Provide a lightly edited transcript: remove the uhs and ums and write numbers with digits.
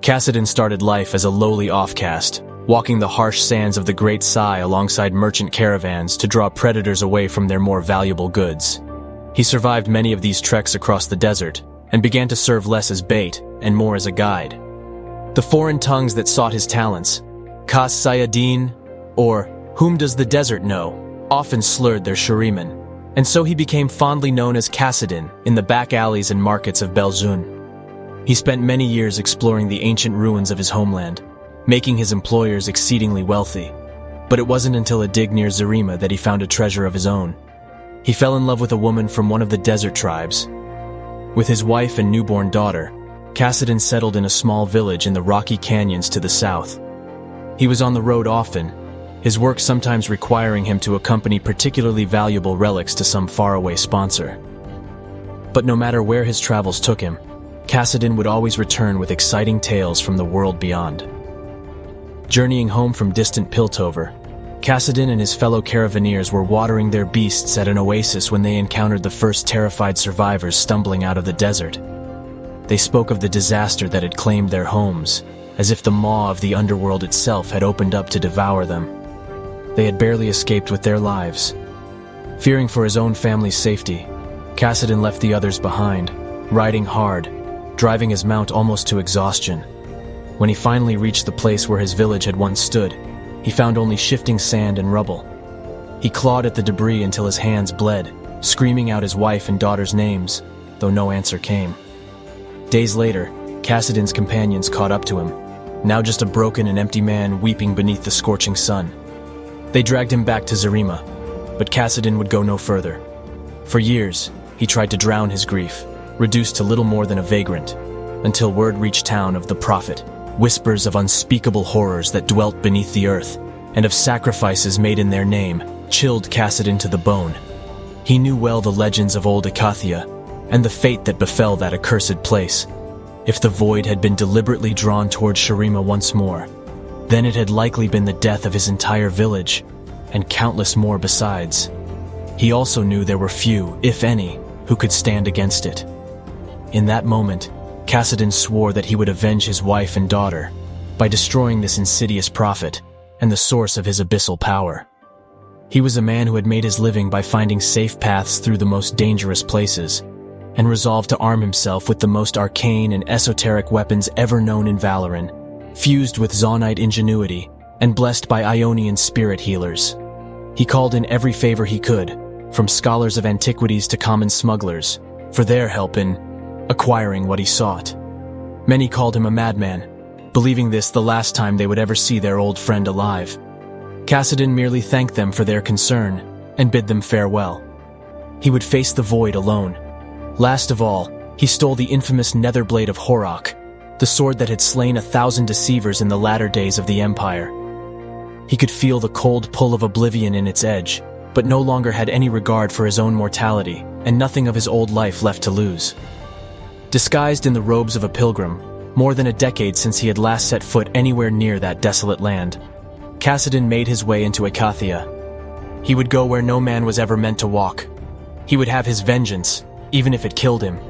Kassadin started life as a lowly offcast, walking the harsh sands of the Great Sai alongside merchant caravans to draw predators away from their more valuable goods. He survived many of these treks across the desert and began to serve less as bait and more as a guide. The foreign tongues that sought his talents, Kassadin, or whom does the desert know, often slurred their shuriman, and so he became fondly known as Kassadin in the back alleys and markets of Belzun. He spent many years exploring the ancient ruins of his homeland, making his employers exceedingly wealthy. But it wasn't until a dig near Zarima that he found a treasure of his own. He fell in love with a woman from one of the desert tribes. With his wife and newborn daughter, Kassadin settled in a small village in the rocky canyons to the south. He was on the road often, his work sometimes requiring him to accompany particularly valuable relics to some faraway sponsor. But no matter where his travels took him, Kassadin would always return with exciting tales from the world beyond. Journeying home from distant Piltover, Kassadin and his fellow caravaneers were watering their beasts at an oasis when they encountered the first terrified survivors stumbling out of the desert. They spoke of the disaster that had claimed their homes, as if the maw of the underworld itself had opened up to devour them. They had barely escaped with their lives. Fearing for his own family's safety, Kassadin left the others behind, riding hard, driving his mount almost to exhaustion. When he finally reached the place where his village had once stood, he found only shifting sand and rubble. He clawed at the debris until his hands bled, screaming out his wife and daughter's names, though no answer came. Days later, Kassadin's companions caught up to him, now just a broken and empty man weeping beneath the scorching sun. They dragged him back to Zarima, but Kassadin would go no further. For years, he tried to drown his grief, reduced to little more than a vagrant, until word reached town of the prophet, whispers of unspeakable horrors that dwelt beneath the earth, and of sacrifices made in their name, chilled Kassadin to the bone. He knew well the legends of old Akathia, and the fate that befell that accursed place. If the void had been deliberately drawn towards Shurima once more, then it had likely been the death of his entire village, and countless more besides. He also knew there were few, if any, who could stand against it. In that moment, Kassadin swore that he would avenge his wife and daughter by destroying this insidious prophet and the source of his abyssal power. He was a man who had made his living by finding safe paths through the most dangerous places, and resolved to arm himself with the most arcane and esoteric weapons ever known in Valoran, fused with Zonite ingenuity and blessed by Ionian spirit healers. He called in every favor he could, from scholars of antiquities to common smugglers, for their help in acquiring what he sought. Many called him a madman, believing this the last time they would ever see their old friend alive. Kassadin merely thanked them for their concern and bid them farewell. He would face the void alone. Last of all, he stole the infamous Netherblade of Horok, the sword that had slain 1,000 deceivers in the latter days of the Empire. He could feel the cold pull of oblivion in its edge, but no longer had any regard for his own mortality, and nothing of his old life left to lose. Disguised in the robes of a pilgrim, more than a decade since he had last set foot anywhere near that desolate land, Kassadin made his way into Akathia. He would go where no man was ever meant to walk. He would have his vengeance, even if it killed him.